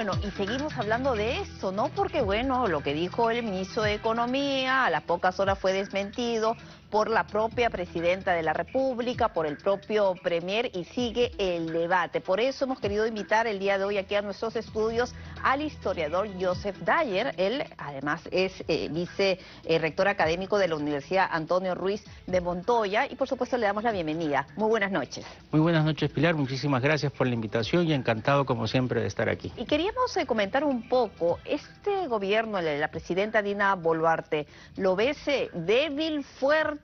Bueno, y seguimos hablando de esto, ¿no? Porque, bueno, lo que dijo el ministro de Economía a las pocas horas fue desmentido por la propia presidenta de la República, por el propio premier, y sigue el debate. Por eso hemos querido invitar el día de hoy aquí a nuestros estudios al historiador Joseph Dyer. Él, además, es vicerrector académico de la Universidad Antonio Ruiz de Montoya, y por supuesto le damos la bienvenida. Muy buenas noches. Muy buenas noches, Pilar. Muchísimas gracias por la invitación y encantado, como siempre, de estar aquí. Y queríamos comentar un poco, este gobierno, el de la presidenta Dina Boluarte, ¿lo ves débil, fuerte,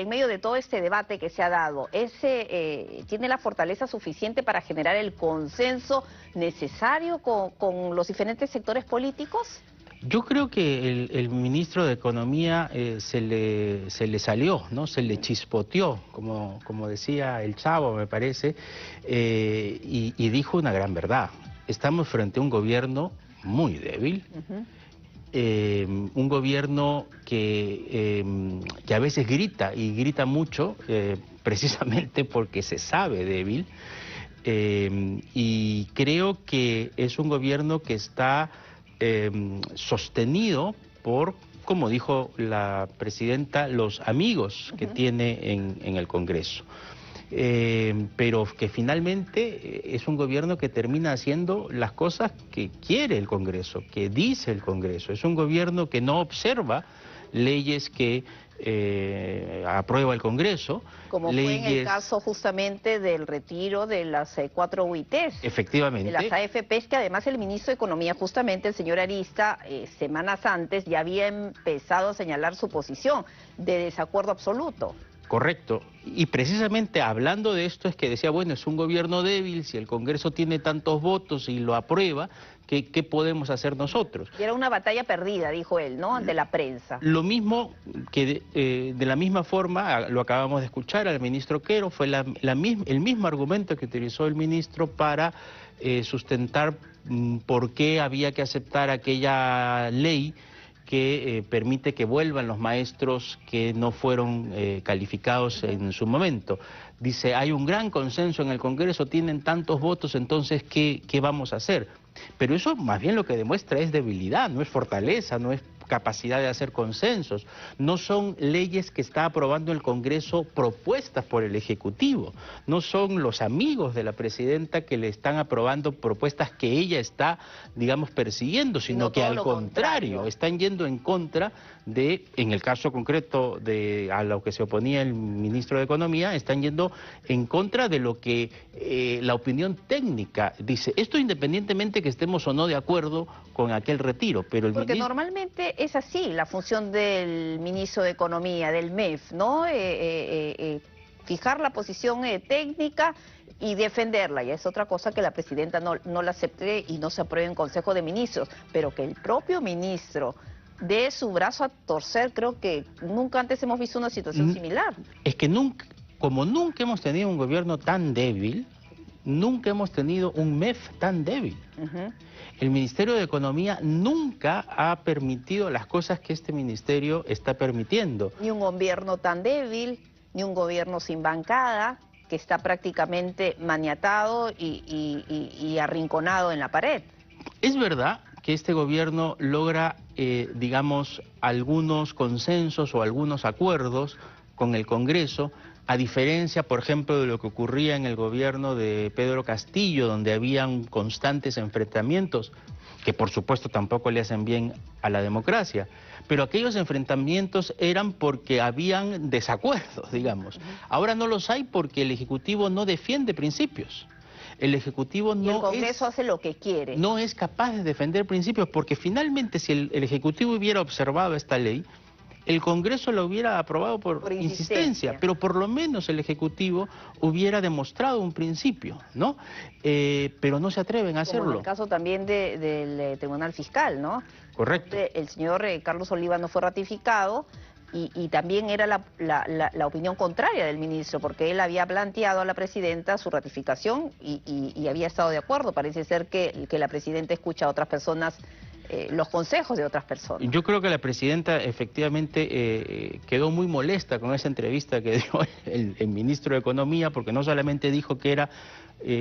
en medio de todo este debate que se ha dado? ¿Tiene la fortaleza suficiente para generar el consenso necesario con los diferentes sectores políticos? Yo creo que el ministro de Economía se le salió, ¿no? Se le chispoteó, como decía el Chavo, me parece, y dijo una gran verdad. Estamos frente a un gobierno muy débil, un gobierno que a veces grita, y grita mucho, precisamente porque se sabe débil, y creo que es un gobierno que está sostenido por, como dijo la presidenta, los amigos que tiene en el Congreso. Pero que finalmente es un gobierno que termina haciendo las cosas que quiere el Congreso, que dice el Congreso. Es un gobierno que no observa leyes que aprueba el Congreso. Como fue en el caso justamente del retiro de las 4 UITs. Efectivamente. De las AFPs, que además el ministro de Economía, justamente el señor Arista, semanas antes ya había empezado a señalar su posición de desacuerdo absoluto. Correcto. Y precisamente hablando de esto es que decía, bueno, es un gobierno débil, si el Congreso tiene tantos votos y lo aprueba, ¿qué podemos hacer nosotros? Y era una batalla perdida, dijo él, ¿no?, ante la prensa. Lo mismo que de la misma forma, lo acabamos de escuchar al ministro Quero, fue el mismo argumento que utilizó el ministro para sustentar por qué había que aceptar aquella ley que permite que vuelvan los maestros que no fueron calificados en su momento. Dice, hay un gran consenso en el Congreso, tienen tantos votos, entonces, ¿qué vamos a hacer? Pero eso más bien lo que demuestra es debilidad, no es fortaleza, no es capacidad de hacer consensos. No son leyes que está aprobando el Congreso propuestas por el Ejecutivo. No son los amigos de la presidenta que le están aprobando propuestas que ella está, digamos, persiguiendo, sino que al contrario, están yendo en contra de, en el caso concreto a lo que se oponía el ministro de Economía, están yendo en contra de lo que la opinión técnica dice. Esto independientemente que estemos o no de acuerdo con aquel retiro, pero el Porque normalmente es así la función del ministro de Economía, del MEF, ¿no? Fijar la posición técnica y defenderla, y es otra cosa que la presidenta no la acepte y no se apruebe en Consejo de Ministros, pero que el propio ministro dé su brazo a torcer, creo que nunca antes hemos visto una situación similar. Es que como nunca hemos tenido un gobierno tan débil, nunca hemos tenido un MEF tan débil. El Ministerio de Economía nunca ha permitido las cosas que este ministerio está permitiendo. Ni un gobierno tan débil, ni un gobierno sin bancada, que está prácticamente maniatado y arrinconado en la pared. Es verdad que este gobierno logra, digamos, algunos consensos o algunos acuerdos con el Congreso, a diferencia, por ejemplo, de lo que ocurría en el gobierno de Pedro Castillo, donde habían constantes enfrentamientos, que por supuesto tampoco le hacen bien a la democracia, pero aquellos enfrentamientos eran porque habían desacuerdos, digamos. Ahora no los hay porque el Ejecutivo no defiende principios. El Ejecutivo no y el Congreso hace lo que quiere. No es capaz de defender principios, porque finalmente si el Ejecutivo hubiera observado esta ley, el Congreso lo hubiera aprobado por insistencia, pero por lo menos el Ejecutivo hubiera demostrado un principio, ¿no? Pero no se atreven a hacerlo. Como en el caso también del Tribunal Fiscal, ¿no? Correcto. El señor Carlos Oliva no fue ratificado y también era la opinión contraria del ministro, porque él había planteado a la presidenta su ratificación y había estado de acuerdo. Parece ser que la presidenta escucha a otras personas los consejos de otras personas. Yo creo que la presidenta efectivamente quedó muy molesta con esa entrevista que dio el ministro de Economía, porque no solamente dijo que era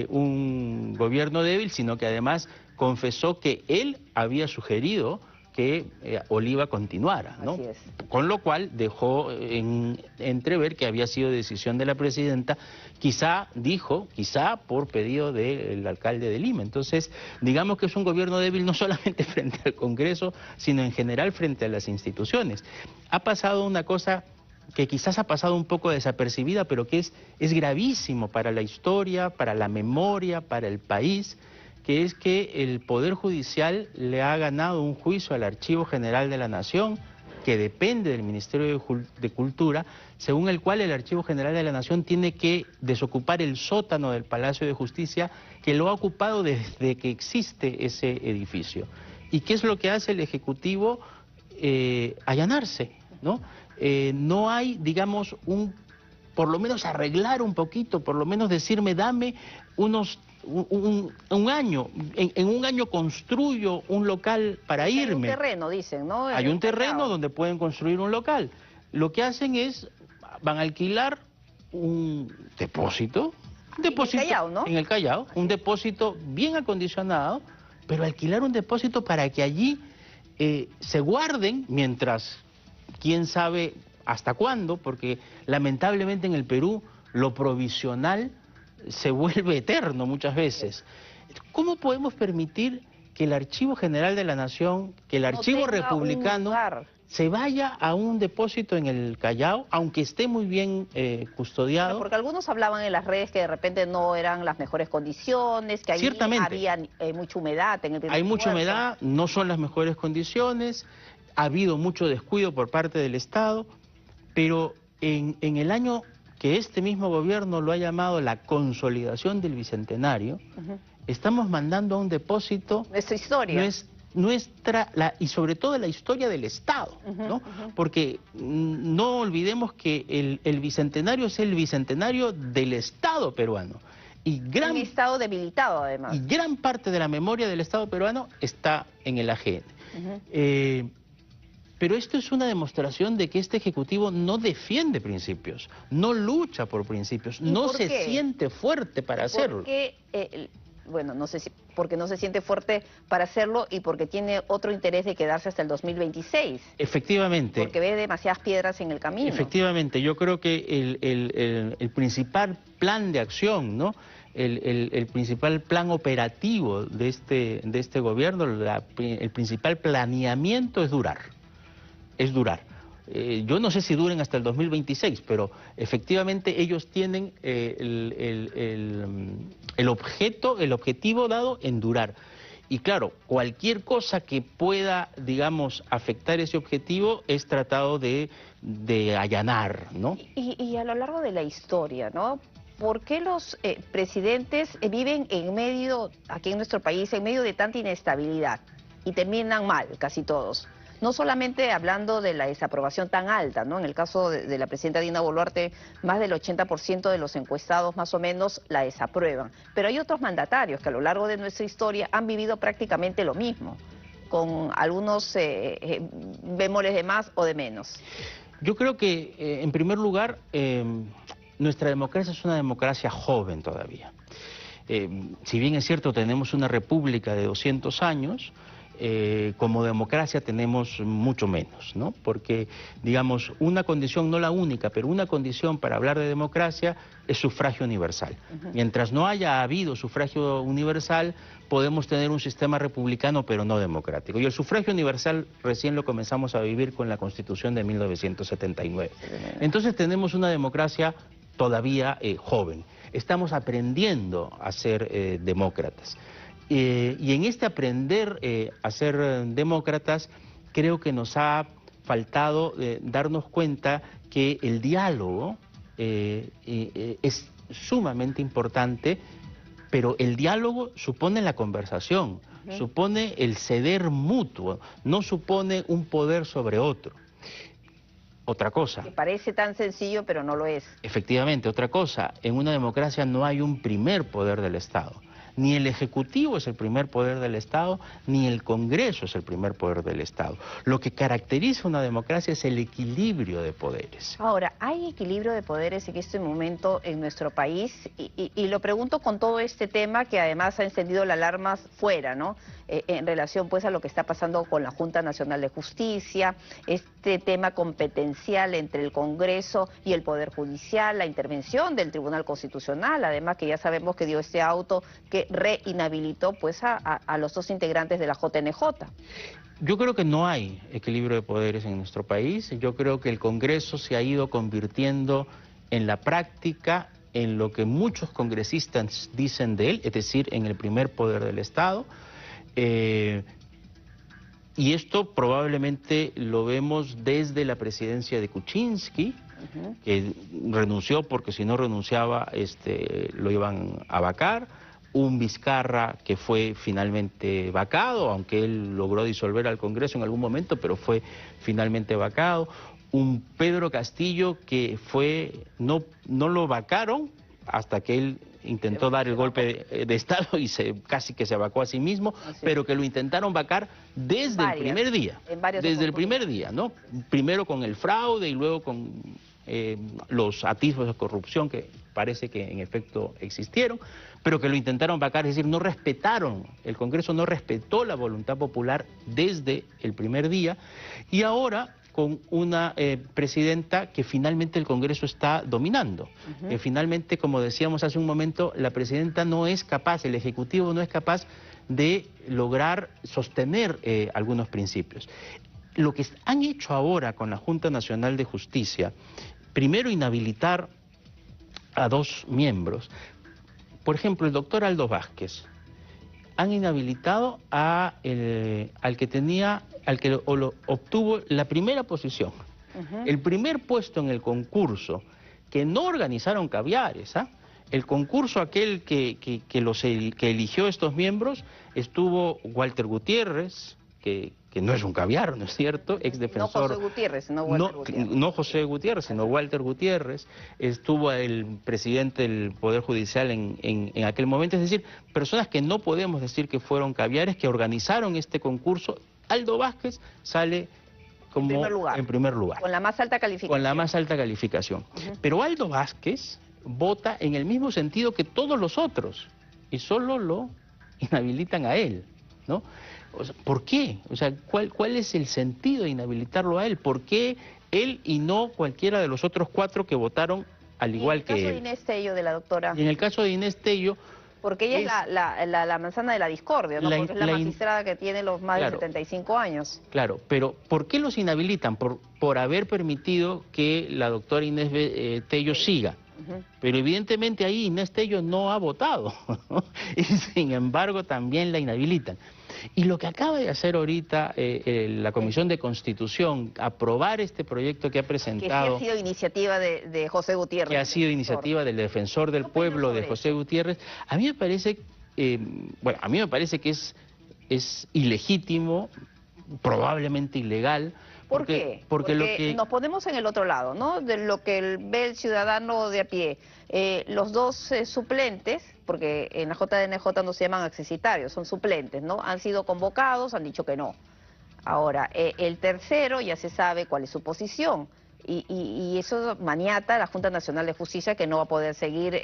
un gobierno débil, sino que además confesó que él había sugerido que Oliva continuara, ¿no? Así es. Con lo cual dejó entrever que había sido decisión de la presidenta, quizá por pedido del alcalde de Lima. Entonces, digamos que es un gobierno débil no solamente frente al Congreso, sino en general frente a las instituciones. Ha pasado una cosa que quizás ha pasado un poco desapercibida, pero que es gravísimo para la historia, para la memoria, para el país, que es que el Poder Judicial le ha ganado un juicio al Archivo General de la Nación, que depende del Ministerio de Cultura, según el cual el Archivo General de la Nación tiene que desocupar el sótano del Palacio de Justicia, que lo ha ocupado desde que existe ese edificio. ¿Y qué es lo que hace el Ejecutivo? Allanarse, ¿no? No hay, digamos, por lo menos arreglar un poquito, por lo menos decirme, dame un año, en un año construyo un local para irme. Hay un terreno, dicen, ¿no? Hay un terreno donde pueden construir un local. Lo que hacen van a alquilar un depósito. En el Callao, ¿no? En el Callao, un depósito bien acondicionado, pero alquilar un depósito para que allí se guarden mientras, quién sabe hasta cuándo, porque lamentablemente en el Perú lo provisional se vuelve eterno muchas veces. ¿Cómo podemos permitir que el Archivo General de la Nación, que el Archivo Republicano se vaya a un depósito en el Callao, aunque esté muy bien custodiado? Porque algunos hablaban en las redes que de repente no eran las mejores condiciones, que ahí había mucha humedad en el primer Hay mucha humedad, no son las mejores condiciones, ha habido mucho descuido por parte del Estado, pero en el año que este mismo gobierno lo ha llamado la consolidación del Bicentenario, estamos mandando a un depósito nuestra historia. Y sobre todo la historia del Estado, ¿no? Porque no olvidemos que el Bicentenario es el Bicentenario del Estado peruano. Un Estado debilitado, además. Y gran parte de la memoria del Estado peruano está en el AGN. Pero esto es una demostración de que este Ejecutivo no defiende principios, no lucha por principios, no se siente fuerte para hacerlo. Bueno, no sé si porque no se siente fuerte para hacerlo y porque tiene otro interés de quedarse hasta el 2026. Efectivamente. Porque ve demasiadas piedras en el camino. Efectivamente, yo creo que el principal plan de acción, ¿no? El principal plan operativo de este gobierno, el principal planeamiento es durar. Yo no sé si duren hasta el 2026, pero efectivamente ellos tienen el objetivo dado en durar. Y claro, cualquier cosa que pueda, digamos, afectar ese objetivo es tratado de allanar, ¿no? Y a lo largo de la historia, ¿no? ¿Por qué los presidentes viven en medio, aquí en nuestro país, en medio de tanta inestabilidad y terminan mal, casi todos? No solamente hablando de la desaprobación tan alta, ¿no? En el caso de la presidenta Dina Boluarte, más del 80% de los encuestados más o menos la desaprueban. Pero hay otros mandatarios que a lo largo de nuestra historia han vivido prácticamente lo mismo, con algunos bemoles de más o de menos. Yo creo que, en primer lugar, nuestra democracia es una democracia joven todavía. Si bien es cierto, tenemos una república de 200 años, como democracia tenemos mucho menos, ¿no? Porque, digamos, una condición, no la única, pero una condición para hablar de democracia es sufragio universal. Mientras no haya habido sufragio universal, podemos tener un sistema republicano, pero no democrático. Y el sufragio universal recién lo comenzamos a vivir con la Constitución de 1979. Entonces tenemos una democracia todavía joven. Estamos aprendiendo a ser demócratas. Y en este aprender a ser demócratas, creo que nos ha faltado darnos cuenta que el diálogo es sumamente importante, pero el diálogo supone la conversación, supone el ceder mutuo, no supone un poder sobre otro. Otra cosa. Que parece tan sencillo, pero no lo es. Efectivamente, otra cosa. En una democracia no hay un primer poder del Estado. Ni el Ejecutivo es el primer poder del Estado, ni el Congreso es el primer poder del Estado. Lo que caracteriza una democracia es el equilibrio de poderes. Ahora, ¿hay equilibrio de poderes en este momento en nuestro país? Y lo pregunto con todo este tema que además ha encendido la alarma fuera, ¿no? En relación pues a lo que está pasando con la Junta Nacional de Justicia, este tema competencial entre el Congreso y el Poder Judicial, la intervención del Tribunal Constitucional, además que ya sabemos que dio este auto que reinhabilitó pues a los dos integrantes de la JNJ. Yo creo que no hay equilibrio de poderes en nuestro país. Yo creo que el Congreso se ha ido convirtiendo en la práctica en lo que muchos congresistas dicen de él, es decir, en el primer poder del Estado. Y esto probablemente lo vemos desde la presidencia de Kuczynski, que renunció porque si no renunciaba lo iban a vacar. Un Vizcarra que fue finalmente vacado, aunque él logró disolver al Congreso en algún momento, pero fue finalmente vacado. Un Pedro Castillo que no lo vacaron hasta que él intentó dar el golpe de Estado y casi que se vacó a sí mismo, pero que lo intentaron vacar desde el primer día. Desde el primer día, ¿no? Primero con el fraude y luego con los atisbos de corrupción que parece que en efecto existieron, pero que lo intentaron vacar, es decir, no respetaron, el Congreso no respetó la voluntad popular desde el primer día, y ahora con una presidenta que finalmente el Congreso está dominando. Que finalmente, como decíamos hace un momento, la presidenta no es capaz, el Ejecutivo no es capaz de lograr sostener algunos principios. Lo que han hecho ahora con la Junta Nacional de Justicia, primero inhabilitar a dos miembros. Por ejemplo, el doctor Aldo Vázquez. Han inhabilitado al que obtuvo la primera posición, el primer puesto en el concurso, que no organizaron caviares, El concurso aquel que eligió estos miembros, estuvo Walter Gutiérrez, que no es un caviar, ¿no es cierto? Ex defensor. No José Gutiérrez, sino Walter Gutiérrez. No José Gutiérrez, sino Walter Gutiérrez. Estuvo el presidente del Poder Judicial en aquel momento. Es decir, personas que no podemos decir que fueron caviares, que organizaron este concurso. Aldo Vázquez sale como en primer lugar. Con la más alta calificación. Con la más alta calificación. Pero Aldo Vázquez vota en el mismo sentido que todos los otros y solo lo inhabilitan a él, ¿no? O sea, ¿por qué? O sea, ¿cuál es el sentido de inhabilitarlo a él? ¿Por qué él y no cualquiera de los otros cuatro que votaron al igual que él? En el caso de Inés Tello, de la doctora. Y en el caso de Inés Tello... Porque ella es la manzana de la discordia, ¿no? Porque es la magistrada que tiene los más de 75 años. Claro, pero ¿por qué los inhabilitan? Por haber permitido que la doctora Inés Tello siga. Pero evidentemente ahí Inés Tello no ha votado, y sin embargo también la inhabilitan. Y lo que acaba de hacer ahorita la Comisión de Constitución, aprobar este proyecto que ha presentado... Que sí ha sido iniciativa de José Gutiérrez. Que ha sido iniciativa del defensor del pueblo, de José Gutiérrez. A mí me parece, a mí me parece que es ilegítimo, probablemente ilegal. ¿Por qué? Porque nos ponemos en el otro lado, ¿no? De lo que ve el ciudadano de a pie. Los dos suplentes, porque en la JNJ no se llaman accesitarios, son suplentes, ¿no? Han sido convocados, han dicho que no. Ahora, el tercero ya se sabe cuál es su posición. Y eso maniata a la Junta Nacional de Justicia, que no va a poder seguir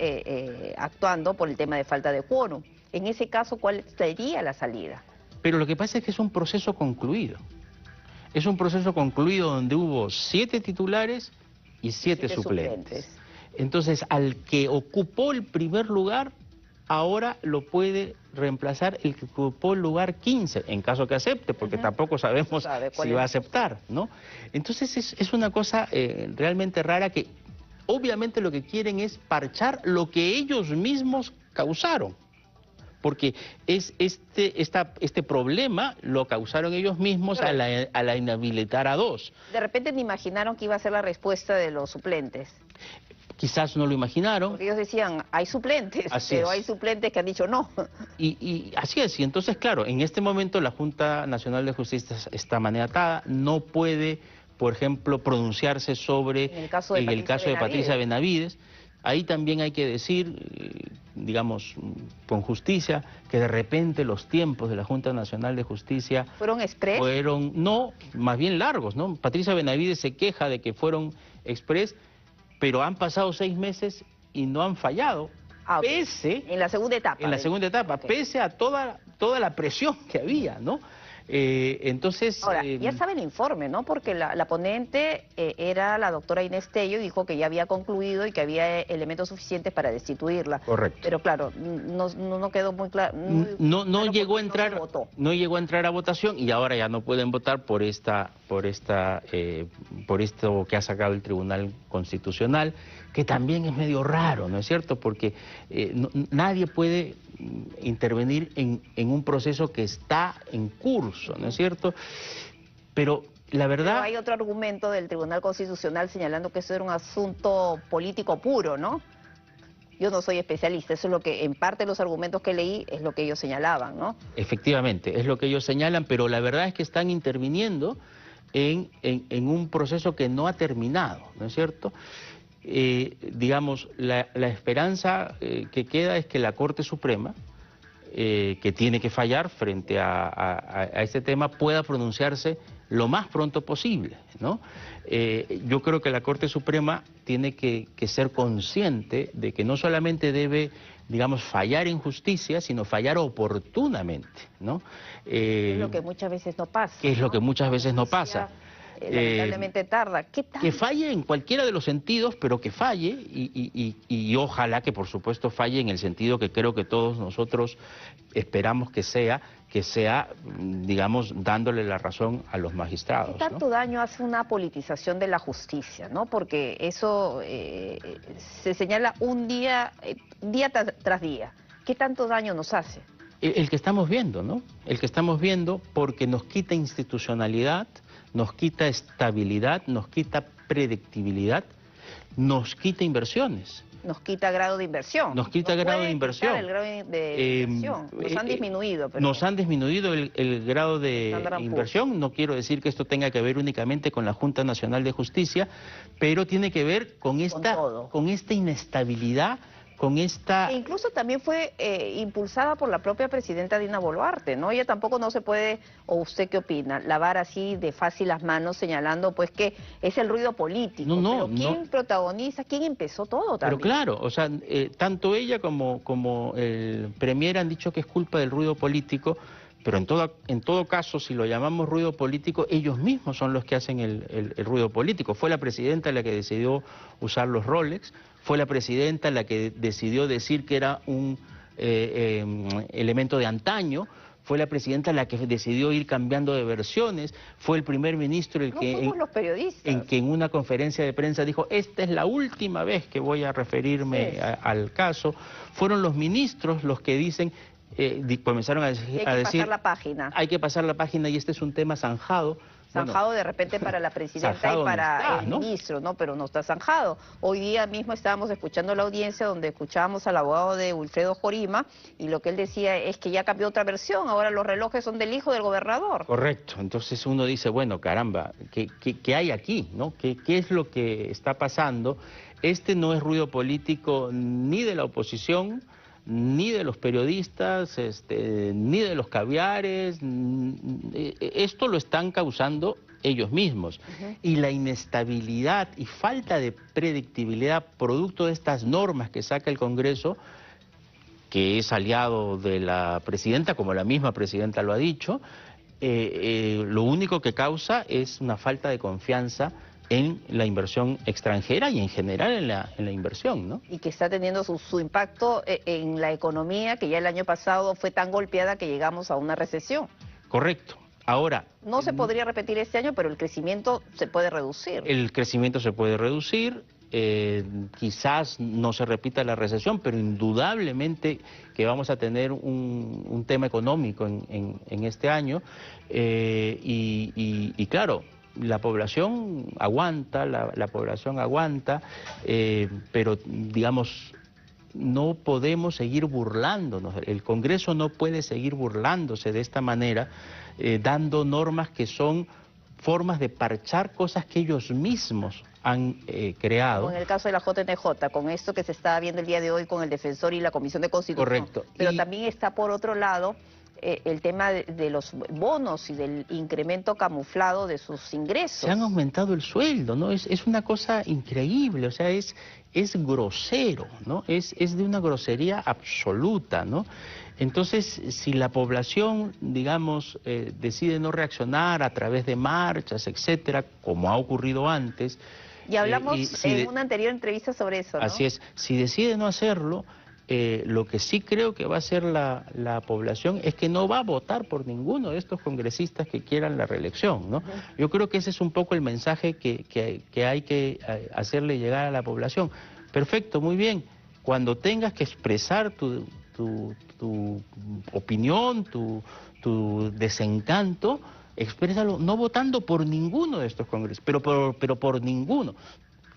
actuando por el tema de falta de quórum. En ese caso, ¿cuál sería la salida? Pero lo que pasa es que es un proceso concluido. Es un proceso concluido donde hubo 7 titulares y 7 suplentes. Entonces, al que ocupó el primer lugar, ahora lo puede reemplazar el que ocupó el lugar 15, en caso que acepte, porque tampoco sabemos si va a aceptar, ¿no? Entonces es una cosa realmente rara, que obviamente lo que quieren es parchar lo que ellos mismos causaron. Porque este problema lo causaron ellos mismos a la inhabilitar a dos. De repente ni imaginaron que iba a ser la respuesta de los suplentes. Quizás no lo imaginaron. Porque ellos decían, hay suplentes, pero hay suplentes que han dicho no. Y así es. Y entonces, claro, en este momento la Junta Nacional de Justicia está maniatada, no puede, por ejemplo, pronunciarse sobre el caso de Patricia Benavides. Ahí también hay que decir, digamos, con justicia, que de repente los tiempos de la Junta Nacional de Justicia ¿Fueron express? fueron, no, más bien largos, ¿no? Patricia Benavides se queja de que fueron express, pero han pasado 6 meses y no han fallado, Okay. pese... En la segunda etapa. En la segunda etapa, okay, pese a toda la presión que había, ¿no? Entonces... Ahora, ya sabe el informe, ¿no? Porque la ponente era la doctora Inés Tello y dijo que ya había concluido y que había elementos suficientes para destituirla. Correcto. Pero claro, no quedó muy claro. No llegó a entrar, no llegó a entrar a votación y ahora ya no pueden votar por esto que ha sacado el Tribunal Constitucional, que también es medio raro, ¿no es cierto? Porque nadie puede intervenir en un proceso que está en curso, ¿no es cierto? Pero la verdad... Pero hay otro argumento del Tribunal Constitucional señalando que eso era un asunto político puro, ¿no? Yo no soy especialista, eso es lo que, en parte los argumentos que leí, es lo que ellos señalaban, ¿no? Efectivamente, es lo que ellos señalan, pero la verdad es que están interviniendo en un proceso que no ha terminado, ¿no es cierto? Digamos, la esperanza que queda es que la Corte Suprema, que tiene que fallar frente a este tema, pueda pronunciarse lo más pronto posible, ¿no? Yo creo que la Corte Suprema tiene que ser consciente de que no solamente debe, digamos, fallar en justicia, sino fallar oportunamente, ¿no? Es lo que muchas veces no pasa. Que es lo que muchas veces no pasa. Lamentablemente tarda. ¿Qué tal? Que falle en cualquiera de los sentidos, pero que falle y ojalá que por supuesto falle en el sentido que creo que todos nosotros esperamos que sea, digamos, dándole la razón a los magistrados. ¿Qué tanto daño hace una politización de la justicia, no? Porque eso se señala día tras día. ¿Qué tanto daño nos hace? El que estamos viendo, ¿no? El que estamos viendo porque nos quita institucionalidad, nos quita estabilidad, nos quita predictibilidad, nos quita inversiones. Nos quita grado de inversión. Nos quita grado de inversión. El grado de inversión. Nos han disminuido. Pero... Nos han disminuido el grado de inversión. No quiero decir que esto tenga que ver únicamente con la Junta Nacional de Justicia, pero tiene que ver con esta inestabilidad, con esta... E incluso también fue impulsada por la propia presidenta Dina Boluarte, ¿no? Ella tampoco no se puede, o usted qué opina, lavar así de fácil las manos señalando pues que es el ruido político. Pero ¿quién protagoniza? ¿Quién empezó todo también? Pero claro, o sea, tanto ella como el premier han dicho que es culpa del ruido político, pero en todo caso, si lo llamamos ruido político, ellos mismos son los que hacen el ruido político. Fue la presidenta la que decidió usar los Rolex, fue la presidenta la que decidió decir que era un elemento de antaño, fue la presidenta la que decidió ir cambiando de versiones, fue el primer ministro el que... No los periodistas. En una conferencia de prensa dijo, esta es la última vez que voy a referirme al caso. Fueron los ministros los que dicen... comenzaron a decir, hay que pasar la página. Hay que pasar la página y este es un tema zanjado. Zanjado de repente para la presidenta y para el ministro, ¿no? Pero no está zanjado. Hoy día mismo estábamos escuchando la audiencia donde escuchábamos al abogado de Wilfredo Jorima y lo que él decía es que ya cambió otra versión, ahora los relojes son del hijo del gobernador. Correcto, entonces uno dice, bueno, caramba, ¿qué hay aquí, no? ¿Qué es lo que está pasando? Este no es ruido político ni de la oposición, ni de los periodistas, ni de los caviares, esto lo están causando ellos mismos. Y la inestabilidad y falta de predictibilidad producto de estas normas que saca el Congreso, que es aliado de la presidenta, como la misma presidenta lo ha dicho, lo único que causa es una falta de confianza en la inversión extranjera y en general en la inversión, ¿no? Y que está teniendo su impacto en la economía, que ya el año pasado fue tan golpeada que llegamos a una recesión. Correcto. Ahora... No se podría repetir este año, pero el crecimiento se puede reducir. El crecimiento se puede reducir, quizás no se repita la recesión, pero indudablemente que vamos a tener un tema económico en este año y claro, la población aguanta, la población aguanta, pero digamos, no podemos seguir burlándonos, el Congreso no puede seguir burlándose de esta manera, dando normas que son formas de parchar cosas que ellos mismos han creado. Como en el caso de la JNJ, con esto que se está viendo el día de hoy con el defensor y la Comisión de Constitución. Correcto. Pero también está por otro lado el tema de los bonos y del incremento camuflado de sus ingresos. Se han aumentado el sueldo, ¿no? Es una cosa increíble, o sea, es grosero, ¿no? Es de una grosería absoluta, ¿no? Entonces, si la población, digamos, decide no reaccionar a través de marchas, etcétera, como ha ocurrido antes... Y hablamos en una anterior entrevista sobre eso, ¿no? Así es, si decide no hacerlo... lo que sí creo que va a hacer la población es que no va a votar por ninguno de estos congresistas que quieran la reelección, ¿no? Yo creo que ese es un poco el mensaje que hay que hacerle llegar a la población. Perfecto, muy bien. Cuando tengas que expresar tu opinión, tu desencanto, exprésalo no votando por ninguno de estos congresistas, pero por ninguno.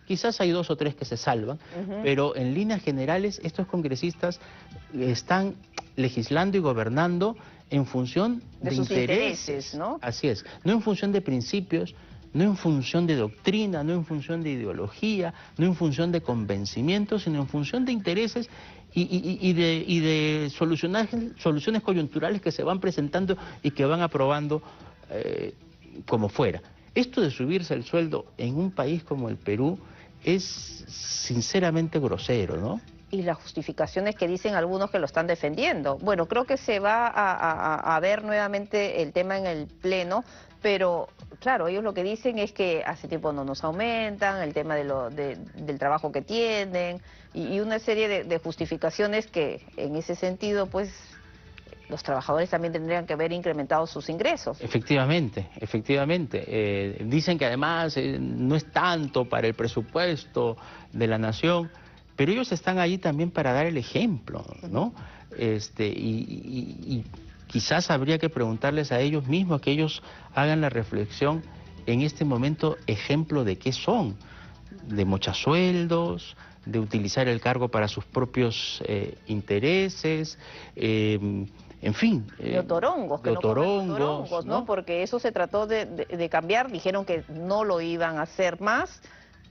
Quizás hay 2 o 3 que se salvan, pero en líneas generales estos congresistas están legislando y gobernando en función de sus intereses, ¿no? Así es, no en función de principios, no en función de doctrina, no en función de ideología, no en función de convencimientos, sino en función de intereses y de soluciones coyunturales que se van presentando y que van aprobando como fuera. Esto de subirse el sueldo en un país como el Perú es sinceramente grosero, ¿no? Y las justificaciones que dicen algunos que lo están defendiendo. Bueno, creo que se va a ver nuevamente el tema en el Pleno, pero claro, ellos lo que dicen es que hace tiempo no nos aumentan, el tema del trabajo que tienen y una serie de justificaciones que en ese sentido, pues, los trabajadores también tendrían que haber incrementado sus ingresos. Efectivamente, efectivamente. Dicen que además no es tanto para el presupuesto de la nación, pero ellos están ahí también para dar el ejemplo, ¿no? Y quizás habría que preguntarles a ellos mismos, que ellos hagan la reflexión en este momento, ejemplo de qué son, de mochasueldos, de utilizar el cargo para sus propios intereses, en fin. De otorongos, que no comen otorongos, ¿no? Porque eso se trató de cambiar, dijeron que no lo iban a hacer más,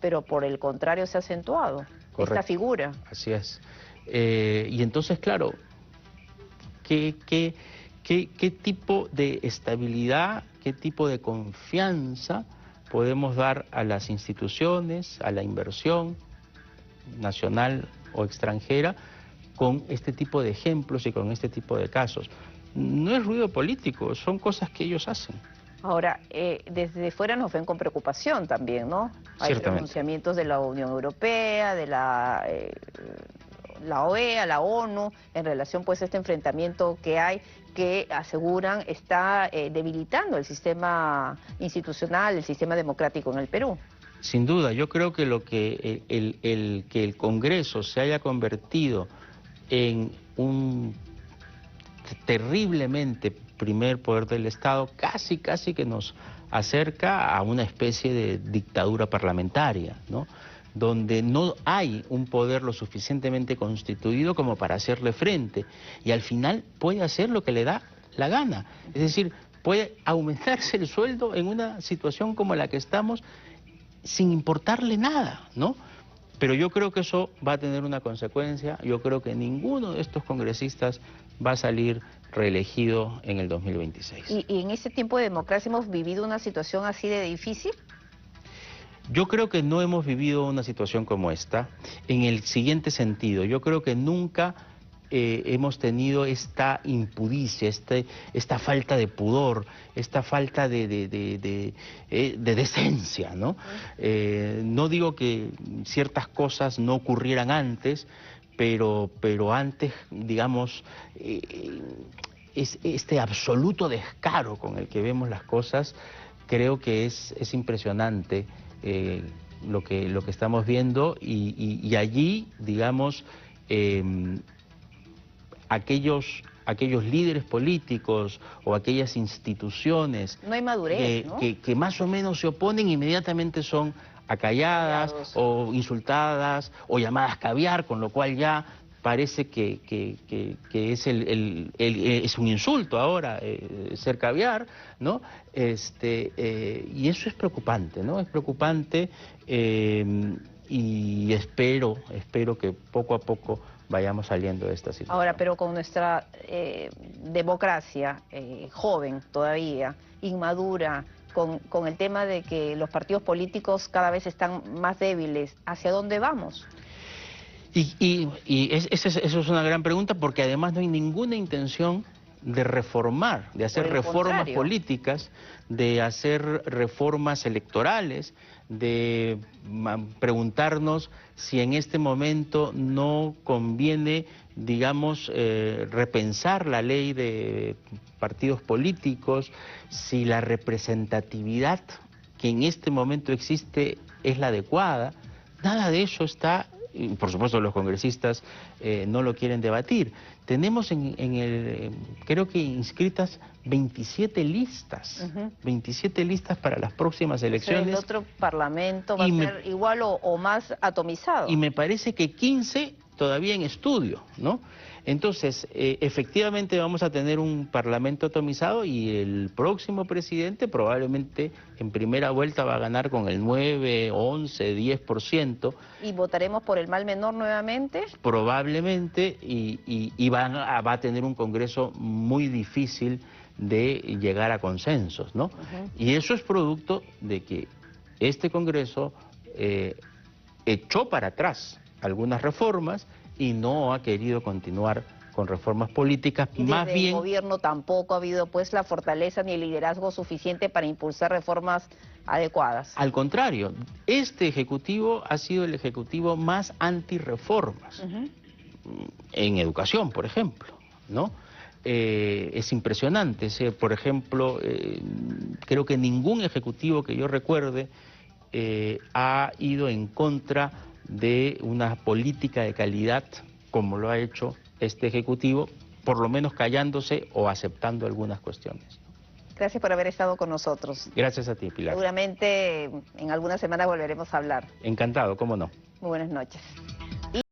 pero por el contrario se ha acentuado. Correcto. Esta figura. Así es. Y entonces, claro, ¿qué tipo de estabilidad, qué tipo de confianza podemos dar a las instituciones, a la inversión nacional o extranjera, con este tipo de ejemplos y con este tipo de casos? No es ruido político, son cosas que ellos hacen. Ahora, desde fuera nos ven con preocupación también, ¿no? Hay pronunciamientos de la Unión Europea, de la OEA, la ONU, en relación pues a este enfrentamiento que hay, que aseguran está debilitando el sistema institucional, el sistema democrático en el Perú. Sin duda, yo creo que que el Congreso se haya convertido en un terriblemente primer poder del Estado, casi que nos acerca a una especie de dictadura parlamentaria, ¿no? Donde no hay un poder lo suficientemente constituido como para hacerle frente, y al final puede hacer lo que le da la gana, es decir, puede aumentarse el sueldo en una situación como la que estamos sin importarle nada, ¿no? Pero yo creo que eso va a tener una consecuencia. Yo creo que ninguno de estos congresistas va a salir reelegido en el 2026. ¿Y en ese tiempo de democracia hemos vivido una situación así de difícil? Yo creo que no hemos vivido una situación como esta, en el siguiente sentido. Yo creo que nunca hemos tenido esta impudicia, esta falta de pudor, esta falta de decencia, ¿no? No digo que ciertas cosas no ocurrieran antes, pero antes, digamos, este absoluto descaro con el que vemos las cosas, creo que es impresionante lo que estamos viendo, y allí, digamos, aquellos líderes políticos o aquellas instituciones no hay madurez, ¿no? que más o menos se oponen, inmediatamente son acalladas o insultadas o llamadas caviar, con lo cual ya parece que es, es un insulto ahora ser caviar, ¿no? Y eso es preocupante, ¿no? Es preocupante y espero que poco a poco vayamos saliendo de esta situación. Ahora, pero con nuestra democracia joven todavía, inmadura, con el tema de que los partidos políticos cada vez están más débiles, ¿hacia dónde vamos? Eso es una gran pregunta, porque además no hay ninguna intención de reformar, de hacer reformas políticas, de hacer reformas electorales, de preguntarnos si en este momento no conviene, digamos, repensar la ley de partidos políticos, si la representatividad que en este momento existe es la adecuada. Nada de eso está. Por supuesto los congresistas no lo quieren debatir. Tenemos creo que inscritas 27 listas, 27 listas para las próximas elecciones. El otro parlamento va a ser igual o más atomizado. Y me parece que 15 todavía en estudio, ¿no? Entonces, efectivamente vamos a tener un parlamento atomizado y el próximo presidente probablemente en primera vuelta va a ganar con el 9, 11, 10%. ¿Y votaremos por el mal menor nuevamente? Probablemente, y va a tener un Congreso muy difícil de llegar a consensos, ¿no? Y eso es producto de que este Congreso echó para atrás algunas reformas y no ha querido continuar con reformas políticas. Y más bien, el gobierno tampoco ha habido pues la fortaleza ni el liderazgo suficiente para impulsar reformas adecuadas. Al contrario, este ejecutivo ha sido el ejecutivo más antirreformas en educación, por ejemplo, ¿no? Es impresionante. Por ejemplo, creo que ningún ejecutivo que yo recuerde ha ido en contra de una política de calidad como lo ha hecho este ejecutivo, por lo menos callándose o aceptando algunas cuestiones. Gracias por haber estado con nosotros. Gracias a ti, Pilar. Seguramente en algunas semanas volveremos a hablar. Encantado, cómo no. Muy buenas noches.